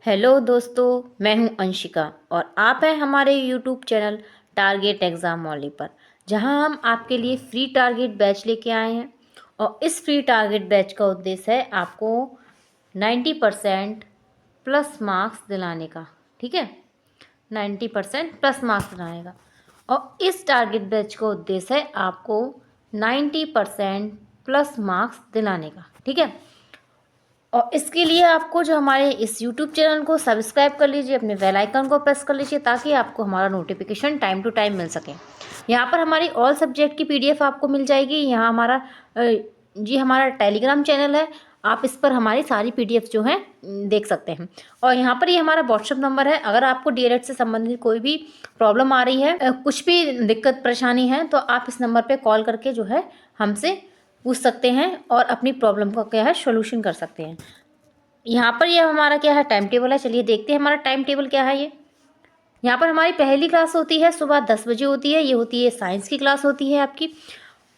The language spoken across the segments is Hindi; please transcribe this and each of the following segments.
हेलो दोस्तों, मैं हूं अंशिका और आप हैं हमारे YouTube channel target exam Molly पर, जहां हम आपके लिए फ्री टारगेट बैच लेके आए हैं। और इस फ्री टारगेट बैच का उद्देश्य है आपको 90% प्लस मार्क्स दिलाने का। ठीक है, 90% प्लस मार्क्स दिलाने का। और इस टारगेट बैच का उद्देश्य है आपको 90% प्लस मार्क्स दिलाने का। ठीक है, और इसके लिए आपको जो हमारे इस YouTube चैनल को सब्सक्राइब कर लीजिए, अपने बेल आइकन को प्रेस कर लीजिए ताकि आपको हमारा नोटिफिकेशन टाइम टू टाइम मिल सके। यहाँ पर हमारी ऑल सब्जेक्ट की PDF आपको मिल जाएगी। यहाँ हमारा टेलीग्राम चैनल है, आप इस पर हमारी सारी PDF जो हैं देख सकते हैं। और यहाँ पर ये हमारा व्हाट्सअप नंबर है। अगर आपको DLED से संबंधित कोई भी प्रॉब्लम आ रही है, कुछ भी दिक्कत परेशानी है, तो आप इस नंबर पर कॉल करके जो है हमसे पूछ सकते हैं और अपनी प्रॉब्लम का क्या है सोल्यूशन कर सकते हैं। यहाँ पर ये हमारा क्या है टाइम टेबल है। चलिए देखते हैं हमारा टाइम टेबल क्या है। ये यहाँ पर हमारी पहली क्लास होती है सुबह 10 बजे होती है। ये होती है साइंस की क्लास होती है आपकी।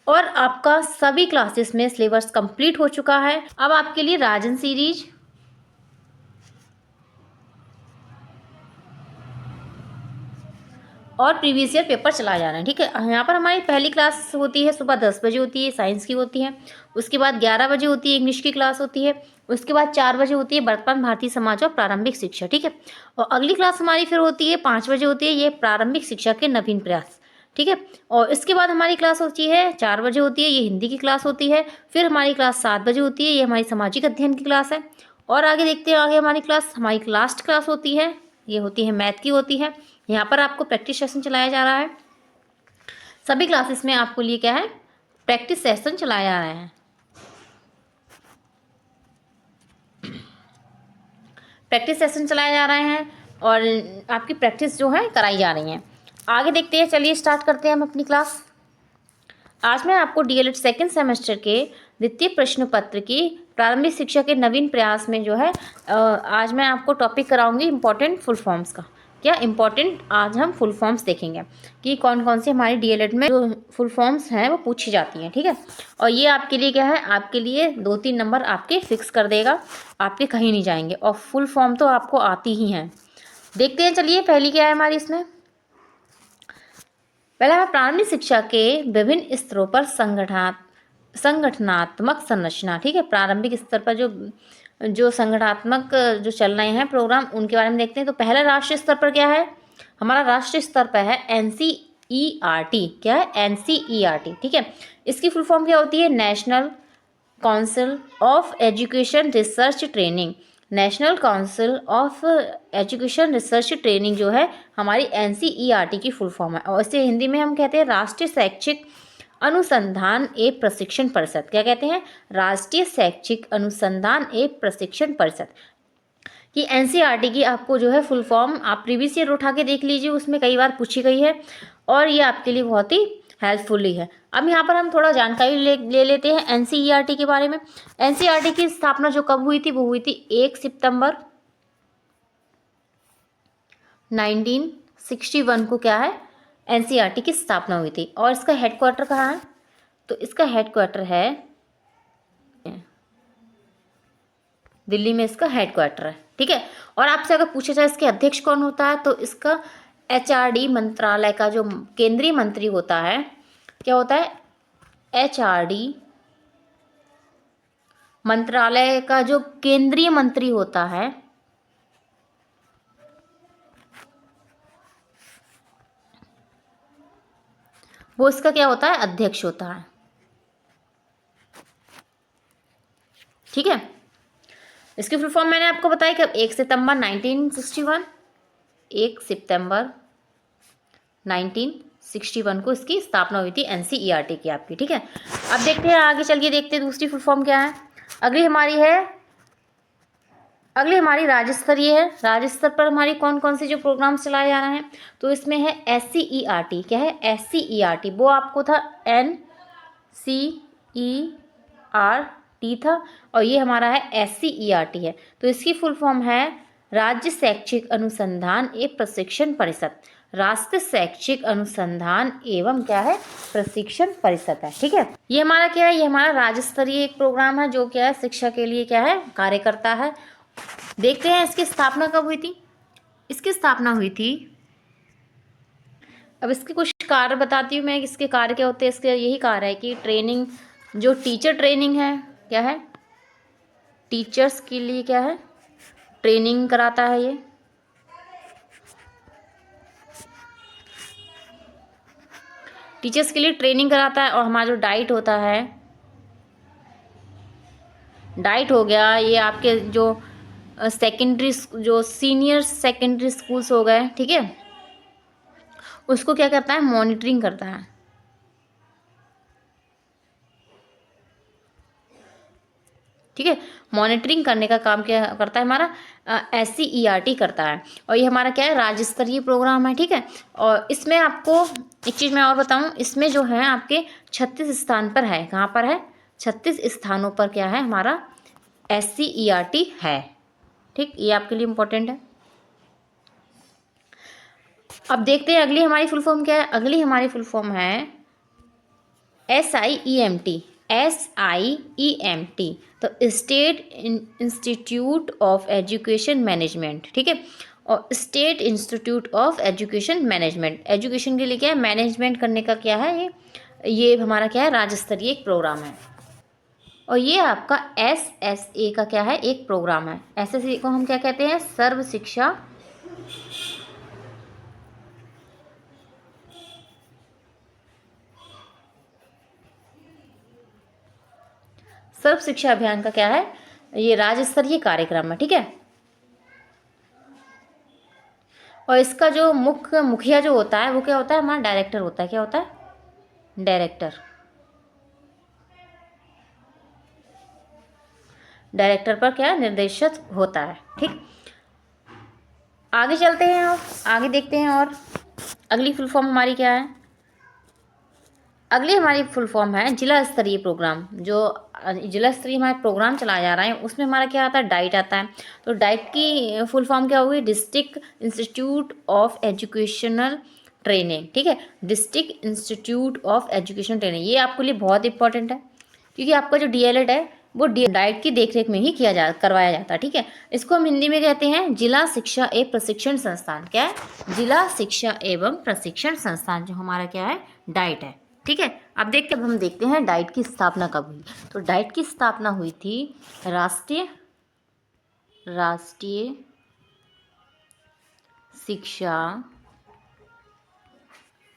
और आपका सभी क्लासेस में सिलेबस कंप्लीट हो चुका है। अब आपके लिए राजन सीरीज और प्रीवियस ईयर पेपर चलाए जा रहे हैं। ठीक है, यहाँ पर हमारी पहली क्लास होती है सुबह 10 बजे होती है, साइंस की होती है। उसके बाद 11 बजे होती है इंग्लिश की क्लास होती है। उसके बाद 4 बजे होती है वर्तमान भारतीय समाज और प्रारंभिक शिक्षा। ठीक है, और अगली क्लास हमारी फिर होती है 5 बजे होती है, ये प्रारंभिक शिक्षा के नवीन प्रयास। ठीक है, और इसके बाद हमारी क्लास होती है 4 बजे होती है, ये हिंदी की क्लास होती है। फिर हमारी क्लास 7 बजे होती है, ये हमारी सामाजिक अध्ययन की क्लास है। और आगे देखते हैं, आगे हमारी लास्ट क्लास होती है, ये होती है मैथ की होती है। यहाँ पर आपको प्रैक्टिस सेशन चलाया जा रहा है। सभी क्लासेस में आपको लिए क्या है प्रैक्टिस सेशन चलाया जा रहे हैं। प्रैक्टिस सेशन चलाए जा रहे हैं और आपकी प्रैक्टिस जो है कराई जा रही है। आगे देखते हैं, चलिए स्टार्ट करते हैं हम अपनी क्लास। आज मैं आपको DLED सेकेंड सेमेस्टर के द्वितीय प्रश्न पत्र की प्रारंभिक शिक्षा के नवीन प्रयास में जो है आज मैं आपको टॉपिक कराऊंगी इम्पोर्टेंट फुल फॉर्म्स का। क्या इम्पोर्टेंट आज हम फुल फॉर्म्स देखेंगे कि कौन कौन से हमारी DLED में जो फुल फॉर्म्स हैं वो पूछी जाती हैं। ठीक है, और ये आपके लिए क्या है, आपके लिए 2-3 नंबर आपके फिक्स कर देगा, आपके कहीं नहीं जाएंगे। और फुल फॉर्म तो आपको आती ही हैं। देखते हैं, चलिए पहली क्या है हमारी इसमें। पहला है प्रारंभिक शिक्षा के विभिन्न स्तरों पर संगठनात्मक संरचना। ठीक है, प्रारंभिक स्तर पर जो जो संगठनात्मक जो चल रहे हैं प्रोग्राम, उनके बारे में देखते हैं। तो पहला राष्ट्रीय स्तर पर क्या है, हमारा राष्ट्रीय स्तर पर है NCERT। क्या है, NCERT। ठीक है, इसकी फुल फॉर्म क्या होती है, national council of education research training. National council of education research training जो है हमारी NCERT की फुल फॉर्म है। और इसे हिंदी में हम कहते हैं राष्ट्रीय शैक्षिक अनुसंधान एवं प्रशिक्षण परिषद। क्या कहते हैं, राष्ट्रीय शैक्षिक अनुसंधान एवं प्रशिक्षण परिषद। कि NCERT की आपको जो है फुल फॉर्म आप प्रीवियस ईयर उठा के देख लीजिए, उसमें कई बार पूछी गई है और ये आपके लिए बहुत ही हेल्पफुल ही है। अब यहाँ पर हम थोड़ा जानकारी ले लेते हैं NCERT के बारे में। NCERT की स्थापना जो कब हुई थी, वो हुई थी 1 सितंबर 1961 को। क्या है, NCERT की स्थापना हुई थी। और इसका हेडक्वार्टर कहाँ है, तो इसका हेडक्वार्टर है दिल्ली में, इसका हेडक्वार्टर है। ठीक है, और आपसे अगर पूछा जाए इसके अध्यक्ष कौन होता है, तो इसका HRD मंत्रालय का जो केंद्रीय मंत्री होता है, क्या होता है, HRD मंत्रालय का जो केंद्रीय मंत्री होता है वो इसका क्या होता है, अध्यक्ष होता है। ठीक है, इसकी फुल फॉर्म मैंने आपको बताया कि 1 सितंबर 1961, 1 सितंबर 1961 को इसकी स्थापना हुई थी NCERT की आपकी। ठीक है, अब देखते हैं आगे, चलिए देखते हैं दूसरी फुल फॉर्म क्या है। अगली हमारी राज्य स्तरीय है। राज्य स्तर पर हमारी कौन कौन से जो प्रोग्राम चलाए जा रहे हैं, तो इसमें है SCERT। क्या है, SCERT, वो आपको था NCERT था, और ये हमारा है SCERT है। तो इसकी फुल फॉर्म है राज्य शैक्षिक अनुसंधान एवं प्रशिक्षण परिषद। राष्ट्रीय शैक्षिक अनुसंधान एवं क्या है, प्रशिक्षण परिषद है। ठीक है, ये हमारा क्या है, ये हमारा राज्य स्तरीय एक प्रोग्राम है जो क्या है शिक्षा के लिए क्या है कार्य करता है। देखते हैं इसकी स्थापना कब हुई थी। इसकी स्थापना हुई थी, अब इसके कुछ कार्य बताती हूँ मैं, इसके कार्य क्या होते हैं। इसके यही कार्य है कि ट्रेनिंग, जो टीचर ट्रेनिंग है, क्या है, टीचर्स के लिए क्या है, ट्रेनिंग कराता है ये। टीचर्स के लिए ट्रेनिंग कराता है। और हमारा जो डाइट होता है, डाइट हो गया, ये आपके जो सेकेंडरी, जो सीनियर सेकेंडरी स्कूल्स हो गए, ठीक है, उसको क्या करता है, मॉनिटरिंग करता है। ठीक है, मॉनिटरिंग करने का काम क्या करता है हमारा, SCERT करता है। और ये हमारा क्या है, राज्य स्तरीय प्रोग्राम है। ठीक है, और इसमें आपको एक चीज़ मैं और बताऊं, इसमें जो है आपके 36 स्थान पर है। कहाँ पर है, 36 स्थानों पर क्या है हमारा SCERT है। ठीक, ये आपके लिए इम्पोर्टेंट है। अब देखते हैं अगली हमारी फुल फॉर्म क्या है। अगली हमारी फुल फॉर्म है SIEMT। SIEMT तो state institute of education management. ठीक है, और state institute of education management, education के लिए क्या है, मैनेजमेंट करने का क्या है, ये हमारा क्या है, राज्य स्तरीय एक प्रोग्राम है। और ये आपका SSA का क्या है, एक प्रोग्राम है। SSA को हम क्या कहते हैं, सर्व शिक्षा सर्व शिक्षा अभियान का क्या है, ये राज्य स्तरीय कार्यक्रम है। ठीक है, और इसका जो मुखिया जो होता है वो क्या होता है, हमारा डायरेक्टर होता है। क्या होता है, डायरेक्टर। डायरेक्टर पर क्या निर्देशित होता है। ठीक, आगे चलते हैं और आगे देखते हैं। और अगली फुल फॉर्म हमारी क्या है, अगली हमारी फुल फॉर्म है जिला स्तरीय प्रोग्राम। जो जिला स्तरीय हमारा प्रोग्राम चलाया जा रहा है उसमें हमारा क्या आता है, डाइट आता है। तो डाइट की फुल फॉर्म क्या होगी, district institute of educational training. ठीक है, district institute of education training, ये आपके लिए बहुत इंपॉर्टेंट है, क्योंकि आपका जो DLED है वो डाइट की देखरेख में ही करवाया जाता है। ठीक है, इसको हम हिंदी में कहते हैं जिला शिक्षा एवं प्रशिक्षण संस्थान। क्या है, जिला शिक्षा एवं प्रशिक्षण संस्थान, जो हमारा क्या है, डाइट है। ठीक है, अब हम देखते हैं डाइट की स्थापना कब हुई। तो डाइट की स्थापना हुई थी राष्ट्रीय शिक्षा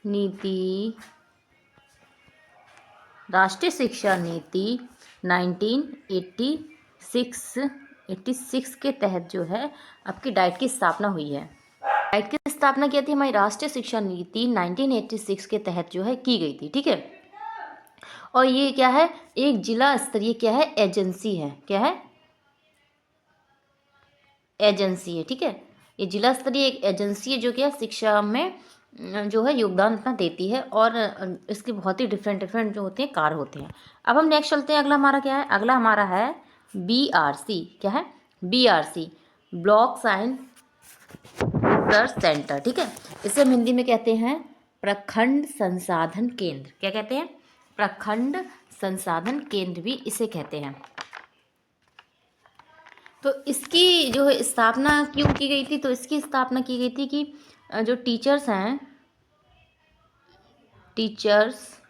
नीति, राष्ट्रीय शिक्षा नीति 1986 के तहत जो है आपकी डाइट की स्थापना हुई है। डाइट की स्थापना की थी हमारी राष्ट्रीय शिक्षा नीति 1986 के तहत जो है की गई थी। ठीक है, और ये क्या है, एक जिला स्तरीय क्या है, एजेंसी है। क्या है, एजेंसी है। ठीक है, ये जिला स्तरीय एक एजेंसी है जो क्या शिक्षा में जो है योगदान अपना देती है। और इसके बहुत ही डिफरेंट जो होते हैं कार्य होते हैं। अब हम नेक्स्ट चलते हैं। अगला हमारा क्या है, अगला हमारा है BRC। क्या है, BRC, block science research centre. ठीक है, इसे हम हिंदी में कहते हैं प्रखंड संसाधन केंद्र। क्या कहते हैं, प्रखंड संसाधन केंद्र भी इसे कहते हैं। तो इसकी जो स्थापना क्यों की गई थी, तो इसकी स्थापना की गई थी कि जो टीचर्स हैं, टीचर्स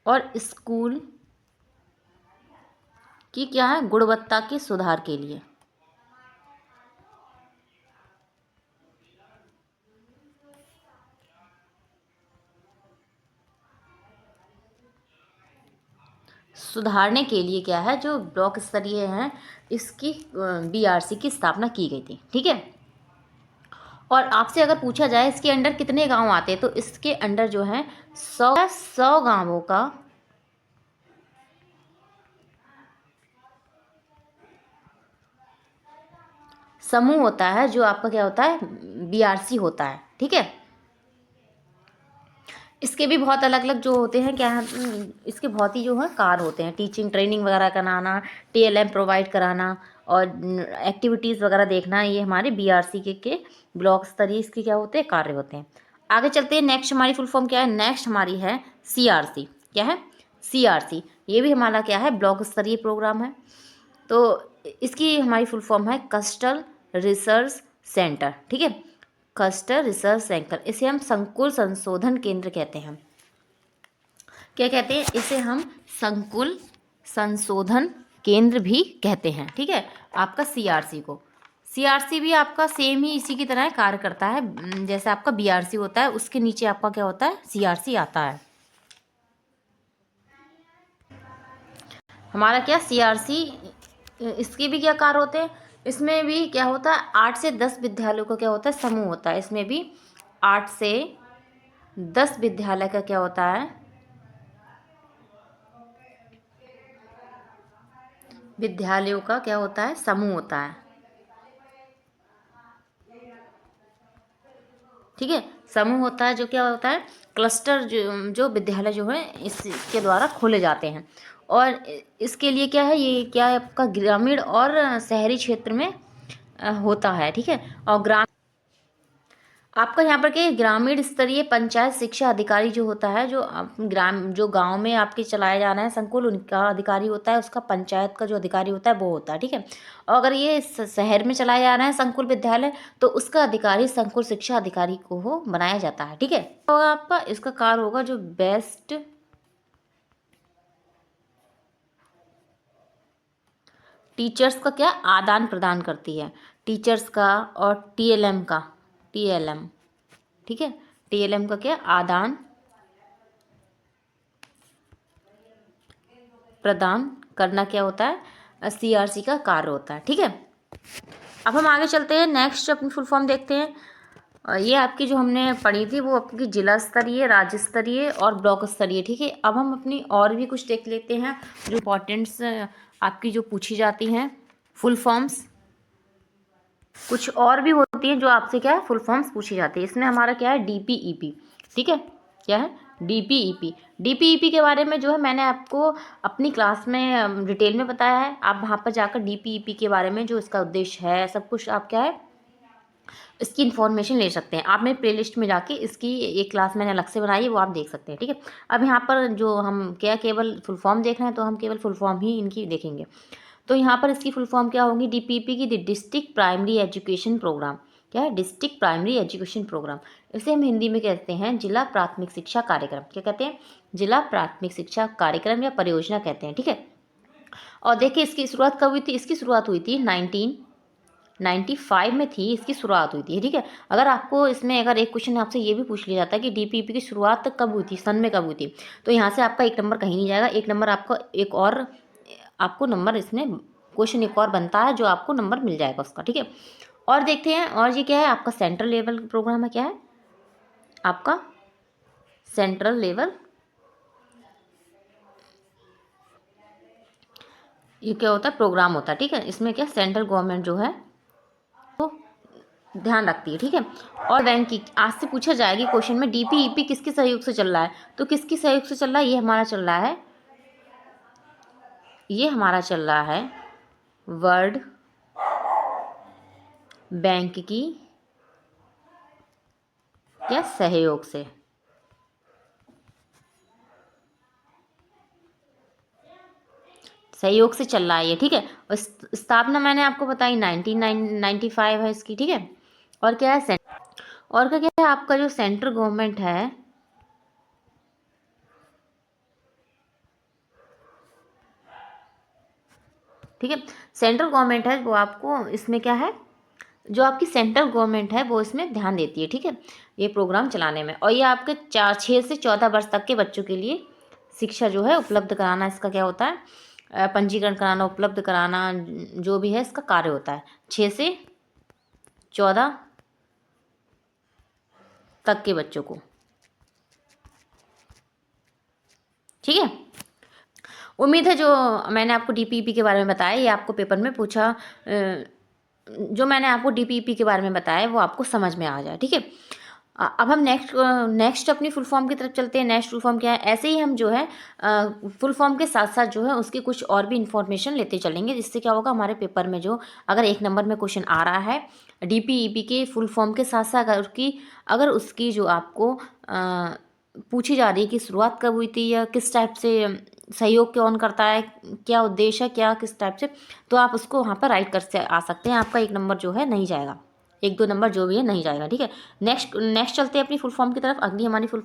और स्कूल की क्या है, गुणवत्ता के सुधार के लिए। सुधारने के लिए क्या है, जो ब्लॉक स्तरीय हैं इसकी BRC की स्थापना की गई थी। ठीक है, और आपसे अगर पूछा जाए इसके अंडर कितने गांव आते हैं, तो इसके अंडर जो है 100 गांवों का समूह होता है, जो आपका क्या होता है, BRC होता है। ठीक है, इसके भी बहुत अलग अलग जो होते हैं, क्या इसके बहुत ही जो है कार्य होते हैं, टीचिंग ट्रेनिंग वगैरह कराना, TLM प्रोवाइड कराना और एक्टिविटीज़ वगैरह देखना, ये हमारे BRC के ब्लॉक स्तरीय इसके क्या होते हैं, कार्य होते हैं। आगे चलते हैं। नेक्स्ट हमारी फुल फॉर्म क्या है, नेक्स्ट हमारी है CRC। क्या है, CRC, ये भी हमारा क्या है, ब्लॉक स्तरीय प्रोग्राम है। तो इसकी हमारी फुल फॉर्म है कस्टल रिसर्च सेंटर, ठीक है, कस्टल रिसर्च सेंटर। इसे हम संकुल संशोधन केंद्र कहते हैं। क्या कहते हैं इसे? हम संकुल संशोधन केंद्र भी कहते हैं, ठीक है। आपका सीआरसी को, सीआरसी भी आपका सेम ही इसी की तरह कार्य करता है, जैसे आपका बीआरसी होता है उसके नीचे आपका क्या होता है? सीआरसी आता है। हमारा क्या सीआरसी, इसके भी क्या कार्य होते हैं? इसमें भी क्या होता है? 8 से 10 विद्यालयों का क्या होता है? समूह होता है। इसमें भी 8 से 10 विद्यालय का क्या होता है? विद्यालयों का क्या होता है? समूह होता है, ठीक है। समूह होता है जो क्या होता है? क्लस्टर, जो विद्यालय जो है इसके द्वारा खोले जाते हैं। और इसके लिए क्या है? ये क्या है आपका? ग्रामीण और शहरी क्षेत्र में होता है, ठीक है। और आपका यहाँ पर क्या, ग्रामीण स्तरीय पंचायत शिक्षा अधिकारी जो होता है, जो गांव में आपके चलाए जा रहे हैं संकुल, उनका अधिकारी होता है, उसका पंचायत का जो अधिकारी होता है वो होता है, ठीक है। और अगर ये शहर में चलाए जा रहे हैं संकुल विद्यालय, तो उसका अधिकारी संकुल शिक्षा अधिकारी को हो बनाया जाता है, ठीक है। तो आपका इसका कार्य होगा जो बेस्ट टीचर्स का क्या आदान प्रदान करती है, टीचर्स का और टीएलएम का, टीएलएम, ठीक है, टीएलएम का क्या आदान प्रदान करना क्या होता है? सीआरसी का कार्य होता है, ठीक है। अब हम आगे चलते हैं, नेक्स्ट अपनी फुल फॉर्म देखते हैं। ये आपकी जो हमने पढ़ी थी वो आपकी जिला स्तरीय, राज्य स्तरीय और ब्लॉक स्तरीय, ठीक है। अब हम अपनी और भी कुछ देख लेते हैं जो इम्पोर्टेंट्स आपकी जो पूछी जाती हैं फुल फॉर्म्स, कुछ और भी होती हैं जो आपसे क्या है फुल फॉर्म्स पूछी जाती है। इसमें हमारा क्या है? डीपीईपी, ठीक है। क्या है? डीपीईपी। डीपीईपी के बारे में जो है मैंने आपको अपनी क्लास में डिटेल में बताया है। आप वहाँ पर जाकर डीपीईपी के बारे में जो इसका उद्देश्य है सब कुछ आप क्या है इसकी इन्फॉर्मेशन ले सकते हैं। आप मेरे प्लेलिस्ट में जाके इसकी एक क्लास मैंने अलग से बनाई है, वो आप देख सकते हैं, ठीक है। अब यहाँ पर जो हम क्या केवल फुल फॉर्म देख रहे हैं, तो हम केवल फुल फॉर्म ही इनकी देखेंगे। तो यहाँ पर इसकी फुल फॉर्म क्या होगी? डीपीपी की डिस्ट्रिक्ट प्राइमरी एजुकेशन प्रोग्राम। क्या है? District primary education programme. इसे हम हिंदी में कहते हैं जिला प्राथमिक शिक्षा कार्यक्रम। क्या कहते हैं? जिला प्राथमिक शिक्षा कार्यक्रम या परियोजना कहते हैं, ठीक है। और देखिए इसकी शुरुआत कब हुई थी? इसकी शुरुआत हुई थी 1995 में थी, इसकी शुरुआत हुई थी, ठीक है। अगर आपको इसमें अगर एक क्वेश्चन आपसे ये भी पूछ लिया जाता है कि डीपीपी की शुरुआत कब हुई थी, सन में कब हुई थी, तो यहाँ से आपका 1 नंबर कहीं नहीं जाएगा। 1 नंबर आपका एक और आपको नंबर इसमें क्वेश्चन एक और बनता है जो आपको नंबर मिल जाएगा उसका, ठीक है। और देखते हैं, और ये क्या है? आपका सेंट्रल लेवल प्रोग्राम है। क्या है आपका? सेंट्रल लेवल, ये क्या होता है? प्रोग्राम होता है, ठीक है। इसमें क्या सेंट्रल गवर्नमेंट जो है वो ध्यान रखती है, ठीक है। और बैंक की आज से पूछा जाएगी क्वेश्चन में डीपीईपी किसके सहयोग से चल रहा है, तो किसके सहयोग से चल रहा है? ये हमारा चल रहा है, ये हमारा चल रहा है वर्ल्ड बैंक की क्या सहयोग से, सहयोग से चल रहा है ये, ठीक है। और स्थापना मैंने आपको बताई 1995 है इसकी, ठीक है। और क्या है? और क्या है आपका जो सेंट्रल गवर्नमेंट है, ठीक है, सेंट्रल गवर्नमेंट है वो आपको इसमें क्या है, जो आपकी सेंट्रल गवर्नमेंट है वो इसमें ध्यान देती है, ठीक है, ये प्रोग्राम चलाने में। और ये आपके 6 से 14 वर्ष तक के बच्चों के लिए शिक्षा जो है उपलब्ध कराना इसका क्या होता है? पंजीकरण कराना, उपलब्ध कराना, जो भी है इसका कार्य होता है 6 से 14 तक के बच्चों को, ठीक है। उम्मीद है जो मैंने आपको डीपीईपी के बारे में बताया ये आपको पेपर में पूछा, जो मैंने आपको डीपीईपी के बारे में बताया वो आपको समझ में आ जाए, ठीक है। अब हम नेक्स्ट अपनी फुल फॉर्म की तरफ चलते हैं। नेक्स्ट फुल फॉर्म क्या है? ऐसे ही हम जो है फुल फॉर्म के साथ साथ जो है उसकी कुछ और भी इन्फॉर्मेशन लेते चलेंगे, जिससे क्या होगा हमारे पेपर में जो अगर 1 नंबर में क्वेश्चन आ रहा है डीपीईपी के फुल फॉर्म के साथ साथ अगर उसकी जो आपको पूछी जा रही है कि शुरुआत कब हुई थी या किस टाइप से सहयोग कौन करता है, क्या उद्देश्य है, क्या किस टाइप से, तो आप उसको वहाँ पर राइट कर से आ सकते हैं। आपका 1 नंबर जो है नहीं जाएगा, 1-2 नंबर जो भी है नहीं जाएगा, ठीक है। नेक्स्ट चलते हैं अपनी फुल फॉर्म की तरफ। अगली हमारी फुल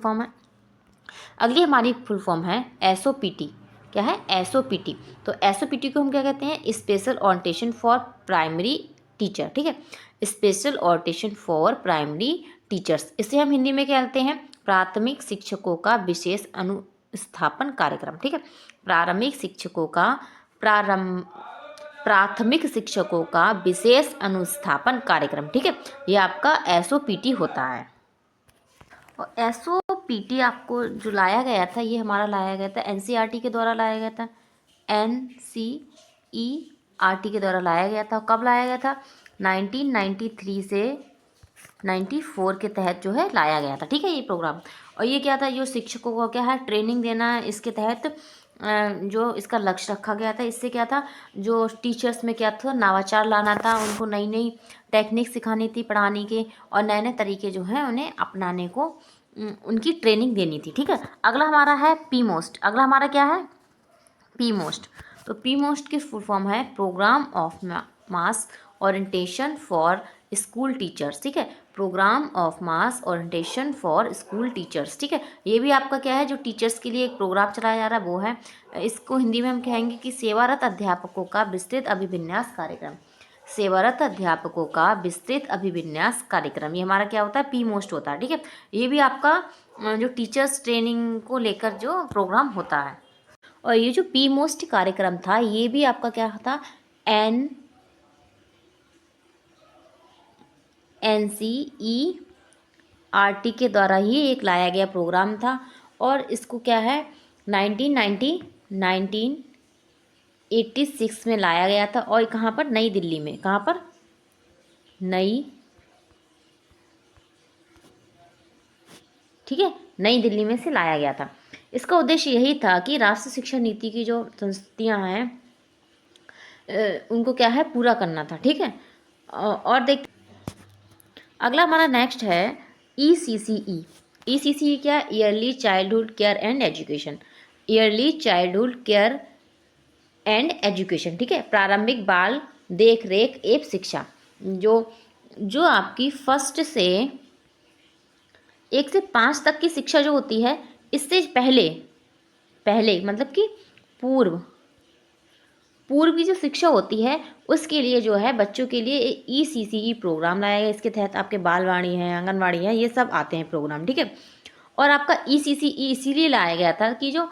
फॉर्म है SOPT। क्या है? SOPT। तो SOPT को हम क्या कहते हैं? Special orientation for primary teacher, ठीक है। Special orientation for primary teachers, इसे हम हिंदी में क्या कहते हैं? प्राथमिक शिक्षकों का विशेष अनुस्थापन कार्यक्रम, ठीक है। प्राथमिक शिक्षकों का विशेष अनुस्थापन कार्यक्रम, ठीक है। ये आपका SOPT होता है। और SOPT आपको जो लाया गया था, ये हमारा लाया गया था NCERT के द्वारा लाया गया था। NCERT के द्वारा लाया गया था। कब लाया गया था? 1993 से 94 के तहत जो है लाया गया था, ठीक है, ये प्रोग्राम। और ये क्या था? जो शिक्षकों को क्या है ट्रेनिंग देना है, इसके तहत जो इसका लक्ष्य रखा गया था। इससे क्या था? जो टीचर्स में क्या था? नवाचार लाना था, उनको नई नई टेक्निक सिखानी थी पढ़ाने के, और नए नए तरीके जो हैं उन्हें अपनाने को उनकी ट्रेनिंग देनी थी, ठीक है। अगला हमारा है PMOST। अगला हमारा क्या है? PMOST। तो PMOST की फुल फॉर्म है programme of mass orientation for school teachers, ठीक है। Programme of mass orientation for school teachers, ठीक है। ये भी आपका क्या है? जो टीचर्स के लिए एक प्रोग्राम चलाया जा रहा है वो है। इसको हिंदी में हम कहेंगे कि सेवारत अध्यापकों का विस्तृत अभिविन्यास कार्यक्रम। सेवारत अध्यापकों का विस्तृत अभिविन्यास कार्यक्रम, ये हमारा क्या होता है? PMOST होता है, ठीक है। ये भी आपका जो टीचर्स ट्रेनिंग को लेकर जो प्रोग्राम होता है। और ये जो PMOST कार्यक्रम था, ये भी आपका क्या था? NCERT के द्वारा ही एक लाया गया प्रोग्राम था। और इसको क्या है 1986 में लाया गया था। और कहाँ पर? नई दिल्ली में। कहाँ पर? ठीक है, नई दिल्ली में से लाया गया था। इसका उद्देश्य यही था कि राष्ट्रीय शिक्षा नीति की जो संस्थियाँ हैं उनको क्या है? पूरा करना था, ठीक है। और देख अगला हमारा नेक्स्ट है ECCE। ECCE क्या? Yearly childhood care and education. Yearly childhood care and education, ठीक है। प्रारंभिक बाल देख रेख एवं शिक्षा, जो आपकी फर्स्ट से 1 से 5 तक की शिक्षा जो होती है, इससे पहले मतलब कि पूर्व की जो शिक्षा होती है, उसके लिए जो है बच्चों के लिए ECCE प्रोग्राम लाया गया। इसके तहत आपके बालवाड़ी है, आंगनवाड़ी है, ये सब आते हैं प्रोग्राम, ठीक है। और आपका ECCE इसीलिए लाया गया था कि जो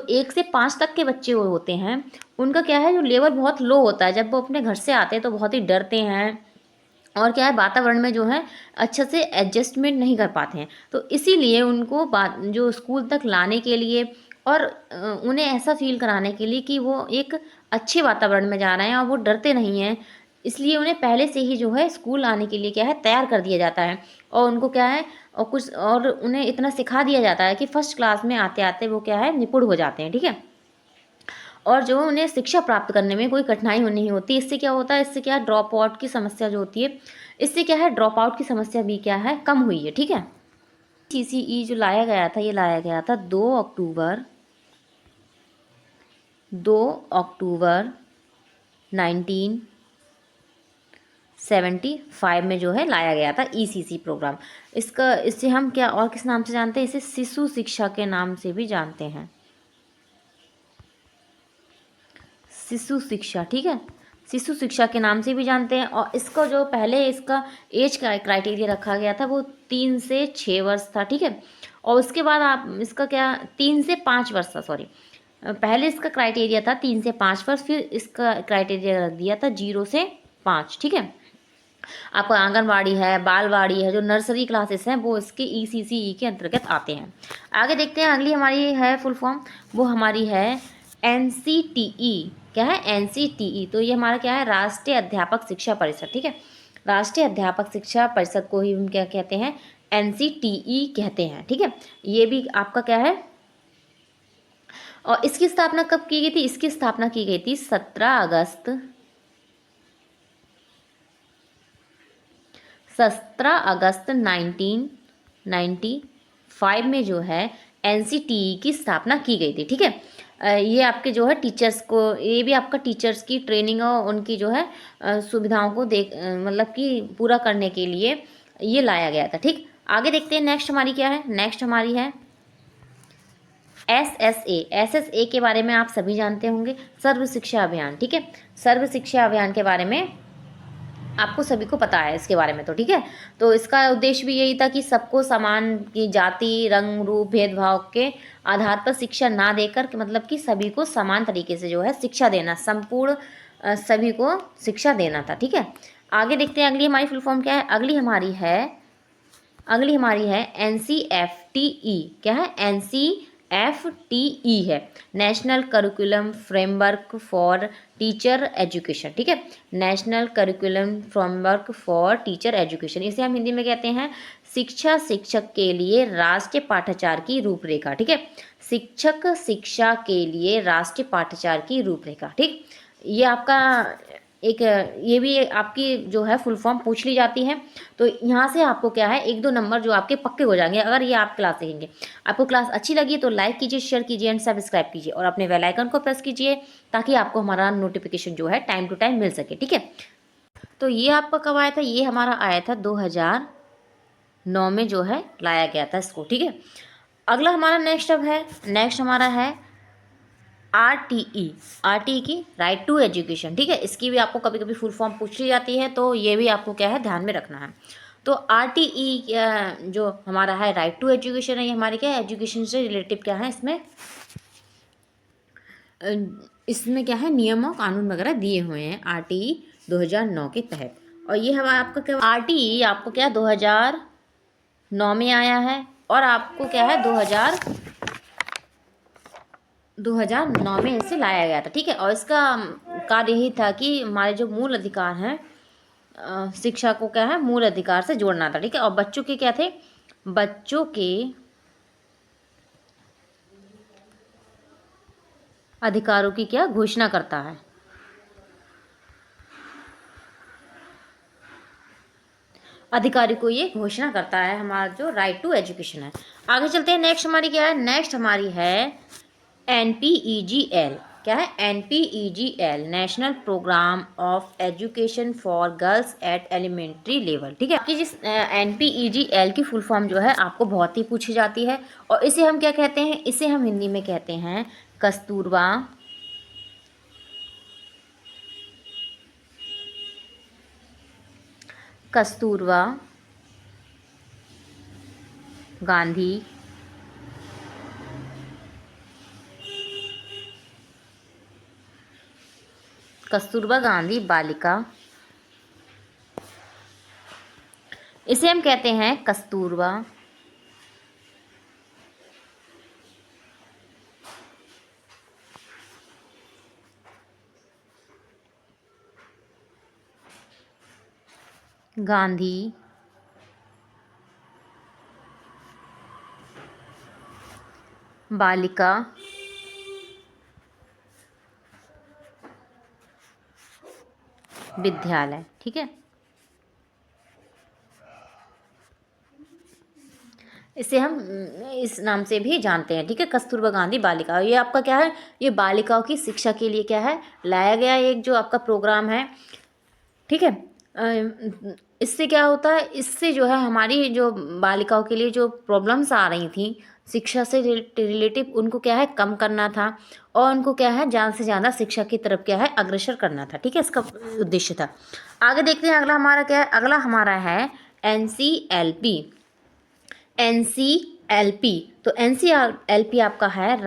1 से 5 तक के बच्चे होते हैं, उनका क्या है? जो लेवल बहुत लो होता है, जब वो अपने घर से आते हैं तो बहुत ही डरते हैं, और क्या है? वातावरण में जो है अच्छे से एडजस्टमेंट नहीं कर पाते हैं। तो इसीलिए उनको जो स्कूल तक लाने के लिए और उन्हें ऐसा फील कराने के लिए कि वो एक अच्छे वातावरण में जा रहे हैं और वो डरते नहीं हैं, इसलिए उन्हें पहले से ही जो है स्कूल आने के लिए क्या है? तैयार कर दिया जाता है। और उनको क्या है? और उन्हें इतना सिखा दिया जाता है कि फर्स्ट क्लास में आते आते वो क्या है? निपुण हो जाते हैं, ठीक है। और जो उन्हें शिक्षा प्राप्त करने में कोई कठिनाई नहीं होती। इससे क्या होता है? इससे क्या है? ड्रॉप आउट की समस्या जो होती है, इससे क्या है? ड्रॉप आउट की समस्या भी क्या है? कम हुई है, ठीक है। CCE जो लाया गया था, ये लाया गया था 2 अक्टूबर 1975 में जो है लाया गया था ECC प्रोग्राम। इससे हम क्या और किस नाम से जानते हैं? इसे शिशु शिक्षा के नाम से भी जानते हैं, शिशु शिक्षा, ठीक है। शिशु शिक्षा के नाम से भी जानते हैं। और इसका जो पहले इसका एज का क्राइटेरिया रखा गया था वो 3 से 6 वर्ष था, ठीक है। और उसके बाद आप इसका क्या 3 से 5 वर्ष था, सॉरी। पहले इसका क्राइटेरिया था 3 से 5 वर्ष, फिर इसका क्राइटेरिया रख दिया था 0 से 5, ठीक है। आपका आंगनवाड़ी है, बालवाड़ी है, जो नर्सरी क्लासेस हैं, वो इसके ECCE के अंतर्गत आते हैं। आगे देखते हैं, अगली हमारी है फुल फॉर्म, वो हमारी है NCTE। क्या है? NCTE। तो ये हमारा क्या है? राष्ट्रीय अध्यापक शिक्षा परिषद, ठीक है। राष्ट्रीय अध्यापक शिक्षा परिषद को ही हम क्या कहते हैं? NCTE कहते हैं, ठीक है। ये भी आपका क्या है? और इसकी स्थापना कब की गई थी? इसकी स्थापना की गई थी 17 अगस्त 1995 में जो है NCTE की स्थापना की गई थी, ठीक है। ये आपके जो है टीचर्स को, ये भी आपका टीचर्स की ट्रेनिंग और उनकी जो है सुविधाओं को मतलब कि पूरा करने के लिए ये लाया गया था। ठीक, आगे देखते हैं नेक्स्ट हमारी क्या है। नेक्स्ट हमारी है SSA के बारे में आप सभी जानते होंगे, सर्व शिक्षा अभियान। ठीक है, सर्व शिक्षा अभियान के बारे में आपको सभी को पता है इसके बारे में तो। ठीक है, तो इसका उद्देश्य भी यही था कि सबको समान की जाति, रंग, रूप, भेदभाव के आधार पर शिक्षा ना देकर कि मतलब कि सभी को समान तरीके से जो है शिक्षा देना, संपूर्ण सभी को शिक्षा देना था। ठीक है, आगे देखते हैं अगली हमारी फुल फॉर्म क्या है। अगली हमारी है NCFTE। क्या है? NCFTE है, national curriculum framework for teacher education. ठीक है, national curriculum framework for teacher education, इसे हम हिंदी में कहते हैं शिक्षक के लिए राष्ट्रीय पाठाचार की रूपरेखा। ठीक है, शिक्षा के लिए राष्ट्रीय पाठाचार की रूपरेखा। ठीक, ये आपका एक, ये भी आपकी जो है फुल फॉर्म पूछ ली जाती है, तो यहाँ से आपको क्या है 1-2 नंबर जो आपके पक्के हो जाएंगे अगर ये आप क्लास देखेंगे। आपको क्लास अच्छी लगी तो लाइक कीजिए, शेयर कीजिए एंड सब्सक्राइब कीजिए और अपने बेल आइकन को प्रेस कीजिए ताकि आपको हमारा नोटिफिकेशन जो है टाइम टू टाइम मिल सके। ठीक है, तो ये आपका कब आया था? ये हमारा आया था 2009 में जो है लाया गया था इसको। ठीक है, अगला हमारा नेक्स्ट हमारा है RTE की राइट टू एजुकेशन। ठीक है, इसकी भी आपको कभी कभी फुल फॉर्म पूछ ली जाती है, तो ये भी आपको क्या है ध्यान में रखना है। तो RTE जो हमारा है राइट टू एजुकेशन है, ये हमारे क्या है एजुकेशन से रिलेटिव क्या है, इसमें क्या है नियम और कानून वगैरह दिए हुए हैं RTE 2009 के तहत। और ये हमारा आपका क्या RTE आपको क्या 2009 में आया है और आपको क्या है 2009 में इसे लाया गया था। ठीक है, और इसका कार्य यही था कि हमारे जो मूल अधिकार हैं शिक्षा को क्या है मूल अधिकार से जोड़ना था। ठीक है, और बच्चों के क्या थे, बच्चों के अधिकारों की क्या घोषणा करता है, अधिकारी को ये घोषणा करता है हमारा जो राइट टू एजुकेशन है। आगे चलते हैं, नेक्स्ट हमारी क्या है, नेक्स्ट हमारी है NPEGL। क्या है? NPEGL, national programme of education for girls at elementary level. ठीक है, आपकी जिस NPEGL की फुल फॉर्म जो है आपको बहुत ही पूछी जाती है और इसे हम क्या कहते हैं, इसे हम हिंदी में कहते हैं कस्तूरबा गांधी कस्तूरबा गांधी बालिका, इसे हम कहते हैं कस्तूरबा गांधी बालिका विद्यालय। ठीक है, इसे हम इस नाम से भी जानते हैं। ठीक है, कस्तूरबा गांधी बालिका, ये आपका क्या है, ये बालिकाओं की शिक्षा के लिए क्या है लाया गया एक जो आपका प्रोग्राम है। ठीक है, इससे क्या होता है, इससे जो है हमारी जो बालिकाओं के लिए जो प्रॉब्लम्स आ रही थी शिक्षा से रिलेटिव, उनको क्या है कम करना था और उनको क्या है ज़्यादा से ज़्यादा शिक्षा की तरफ क्या है अग्रसर करना था। ठीक है, इसका उद्देश्य था। आगे देखते हैं अगला हमारा क्या है, अगला हमारा है NCLP। तो NCLP आपका है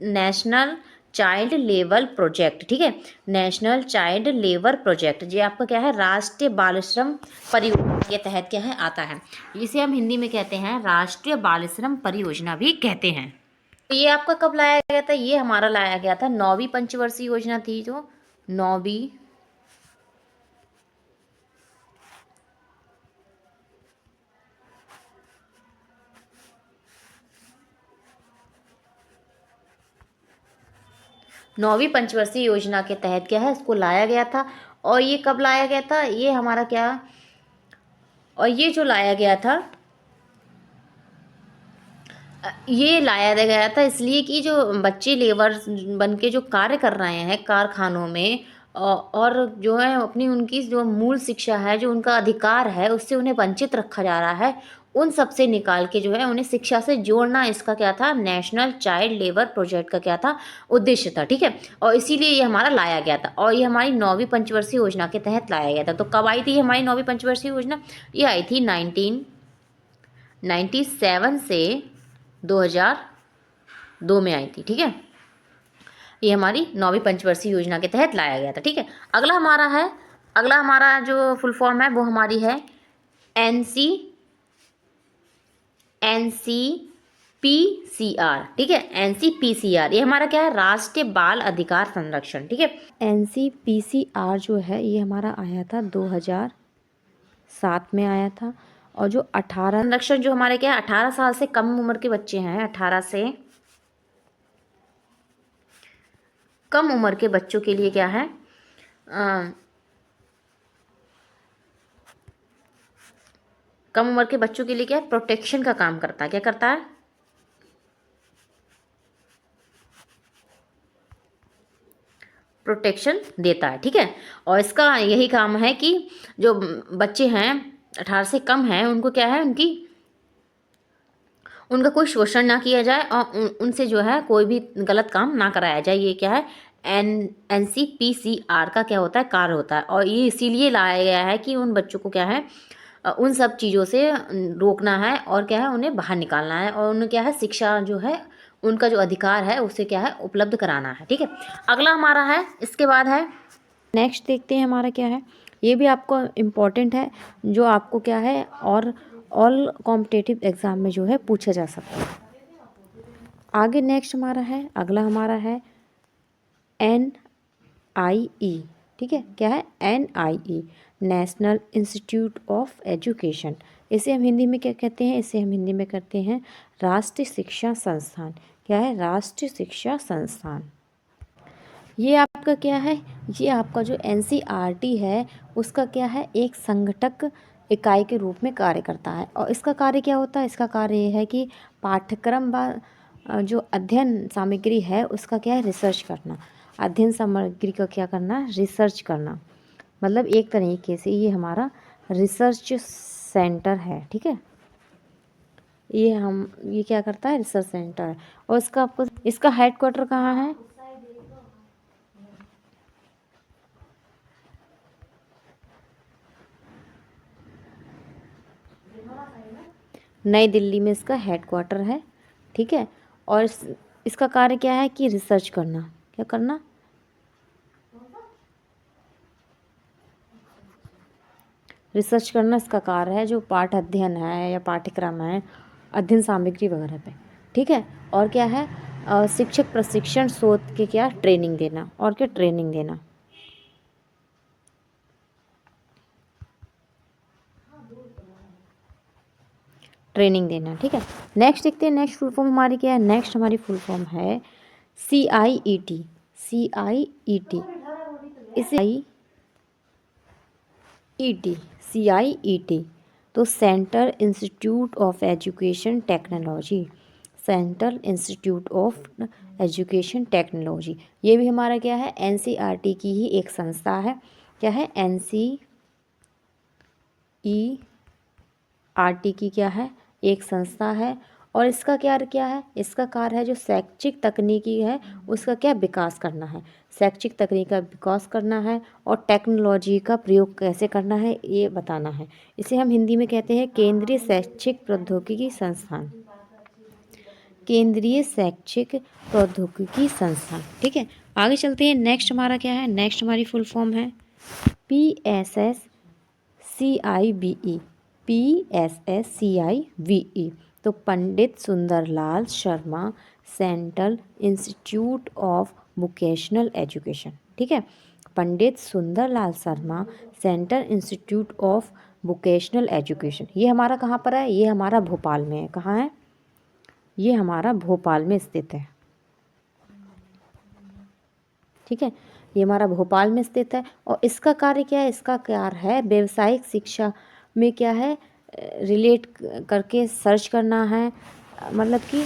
नेशनल चाइल्ड लेबर प्रोजेक्ट। ठीक है, नेशनल चाइल्ड लेबर प्रोजेक्ट, ये आपका क्या है राष्ट्रीय बाल श्रम परियोजना के तहत क्या है आता है, इसे हम हिंदी में कहते हैं राष्ट्रीय बाल श्रम परियोजना भी कहते हैं। तो ये आपका कब लाया गया था, ये हमारा लाया गया था 9वीं पंचवर्षीय योजना थी, जो 9वीं पंचवर्षीय योजना के तहत क्या है इसको लाया गया था। और ये कब लाया गया था, ये हमारा क्या, और ये जो लाया गया था ये लाया गया था इसलिए कि जो बच्चे लेबर बन के जो कार्य कर रहे हैं कारखानों में, और जो है अपनी उनकी जो मूल शिक्षा है, जो उनका अधिकार है, उससे उन्हें वंचित रखा जा रहा है। उन सब से निकाल के जो है उन्हें शिक्षा से जोड़ना, इसका क्या था, नेशनल चाइल्ड लेबर प्रोजेक्ट का क्या था, उद्देश्य था। ठीक है, और इसीलिए ये हमारा लाया गया था, और ये हमारी 9वीं पंचवर्षीय योजना के तहत लाया गया था। तो कब आई थी हमारी 9वीं पंचवर्षीय योजना? ये आई थी 1997 से 2002 में आई थी। ठीक है, ये हमारी 9वीं पंचवर्षीय योजना के तहत लाया गया था। ठीक है, अगला हमारा जो फुल फॉर्म है वो हमारी है NCPCR। ठीक है, NCPCR ये हमारा क्या है, राष्ट्रीय बाल अधिकार संरक्षण। ठीक है, NCPCR जो है ये हमारा आया था 2007 में आया था। और जो 18 संरक्षण जो हमारे क्या है, 18 साल से कम उम्र के बच्चे हैं, 18 से कम उम्र के बच्चों के लिए क्या है, कम उम्र के बच्चों के लिए क्या है, प्रोटेक्शन का काम करता है। क्या करता है? प्रोटेक्शन देता है। ठीक है, और इसका यही काम है कि जो बच्चे हैं 18 से कम हैं, उनको क्या है, उनका कोई शोषण ना किया जाए, और उनसे जो है कोई भी गलत काम ना कराया जाए। ये क्या है, NCPCR का क्या होता है, कार्य होता है। और ये इसीलिए लाया गया है कि उन बच्चों को क्या है, उन सब चीज़ों से रोकना है, और क्या है, उन्हें बाहर निकालना है, और उन्हें क्या है, शिक्षा जो है, उनका जो अधिकार है उसे क्या है, उपलब्ध कराना है। ठीक है, अगला हमारा है, इसके बाद है नेक्स्ट, देखते हैं हमारा क्या है। ये भी आपको इम्पोर्टेंट है, जो आपको क्या है, और ऑल कॉम्पिटिटिव एग्ज़ाम में जो है पूछा जा सकता है। आगे नेक्स्ट हमारा है, अगला हमारा है NIE। ठीक है, क्या है, NIE, national institute of education. इसे हम हिंदी में क्या कहते हैं, इसे हम हिंदी में करते हैं राष्ट्रीय शिक्षा संस्थान। क्या है, राष्ट्रीय शिक्षा संस्थान। ये आपका क्या है, ये आपका जो NCERT है उसका क्या है, एक संगठक इकाई के रूप में कार्य करता है। और इसका कार्य क्या होता है, इसका कार्य ये है कि पाठ्यक्रम व जो अध्ययन सामग्री है उसका क्या है, रिसर्च करना। अध्ययन सामग्री का क्या करना, रिसर्च करना। मतलब एक तरीके से ये हमारा रिसर्च सेंटर है। ठीक है, ये क्या करता है, रिसर्च सेंटर है। और इसका हेडक्वार्टर कहाँ है, नई दिल्ली में इसका हेडक्वार्टर है। ठीक है, और इसका कार्य क्या है कि रिसर्च करना। क्या करना, रिसर्च करना इसका कार्य है, जो पाठ अध्ययन है या पाठ्यक्रम है, अध्ययन सामग्री वगैरह पे। ठीक है, और क्या है, शिक्षक प्रशिक्षण शोध के क्या, ट्रेनिंग देना, और क्या, ट्रेनिंग देना। ट्रेनिंग देना। ठीक है, नेक्स्ट देखते हैं, नेक्स्ट फुल फॉर्म हमारी क्या है, नेक्स्ट हमारी फुल फॉर्म है CIET। CIET, इसे CIET, तो central institute of education technology, central institute of education technology. ये भी हमारा क्या है, NCERT की ही एक संस्था है। क्या है, NCERT की क्या है, एक संस्था है। और इसका क्या है, इसका कार्य है जो शैक्षिक तकनीकी है उसका क्या, विकास करना है। शैक्षिक तकनीक का विकास करना है, और टेक्नोलॉजी का प्रयोग कैसे करना है ये बताना है। इसे हम हिंदी में कहते हैं केंद्रीय शैक्षिक प्रौद्योगिकी संस्थान, केंद्रीय शैक्षिक प्रौद्योगिकी संस्थान। ठीक है, आगे चलते हैं, नेक्स्ट हमारा क्या है, नेक्स्ट हमारी फुल फॉर्म है PSSCIBE। PSSCIBE, तो Pandit Sundarlal Sharma central institute of vocational education. ठीक है, Pandit Sundarlal Sharma central institute of vocational education. ये हमारा कहाँ पर है, ये हमारा भोपाल में है। कहाँ है, ये हमारा भोपाल में स्थित है। ठीक है, ये हमारा भोपाल में स्थित है। और इसका कार्य क्या है, इसका कार्य है व्यावसायिक शिक्षा में क्या है, रिलेट करके सर्च करना है, मतलब कि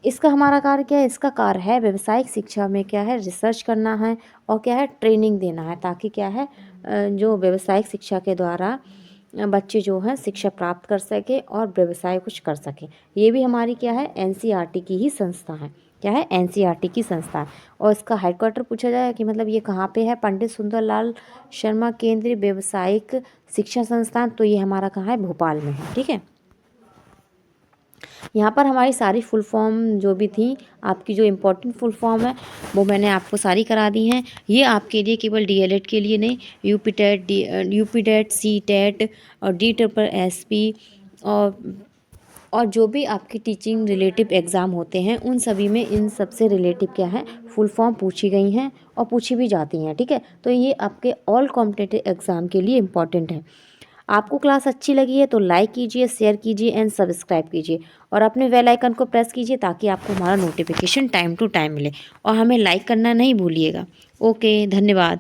इसका हमारा कार्य क्या है, इसका कार्य है व्यावसायिक शिक्षा में क्या है, रिसर्च करना है और क्या है, ट्रेनिंग देना है, ताकि क्या है जो व्यावसायिक शिक्षा के द्वारा बच्चे जो हैं शिक्षा प्राप्त कर सके और व्यवसाय कुछ कर सकें। ये भी हमारी क्या है, एनसीईआरटी की ही संस्था है। क्या है, एनसीईआरटी की संस्था है। और इसका हेडक्वार्टर पूछा जाए कि मतलब ये कहाँ पे है, पंडित सुंदरलाल शर्मा केंद्रीय व्यावसायिक शिक्षा संस्थान, तो ये हमारा कहाँ है, भोपाल में है। ठीक है, यहाँ पर हमारी सारी फुल फॉर्म जो भी थी, आपकी जो इम्पोर्टेंट फुल फॉर्म है वो मैंने आपको सारी करा दी हैं। ये आपके लिए केवल डीएलएड के लिए नहीं, यूपीटेट, सीटेट और DSSP और जो भी आपकी टीचिंग रिलेटिव एग्ज़ाम होते हैं उन सभी में इन सब से रिलेटिव क्या है, फुल फॉर्म पूछी गई हैं और पूछी भी जाती हैं। ठीक है, तो ये आपके ऑल कॉम्पिटिटिव एग्ज़ाम के लिए इम्पॉर्टेंट है। आपको क्लास अच्छी लगी है तो लाइक कीजिए, शेयर कीजिए एंड सब्सक्राइब कीजिए और अपने बेल आइकन को प्रेस कीजिए ताकि आपको हमारा नोटिफिकेशन टाइम टू टाइम मिले और हमें लाइक करना नहीं भूलिएगा। ओके, धन्यवाद।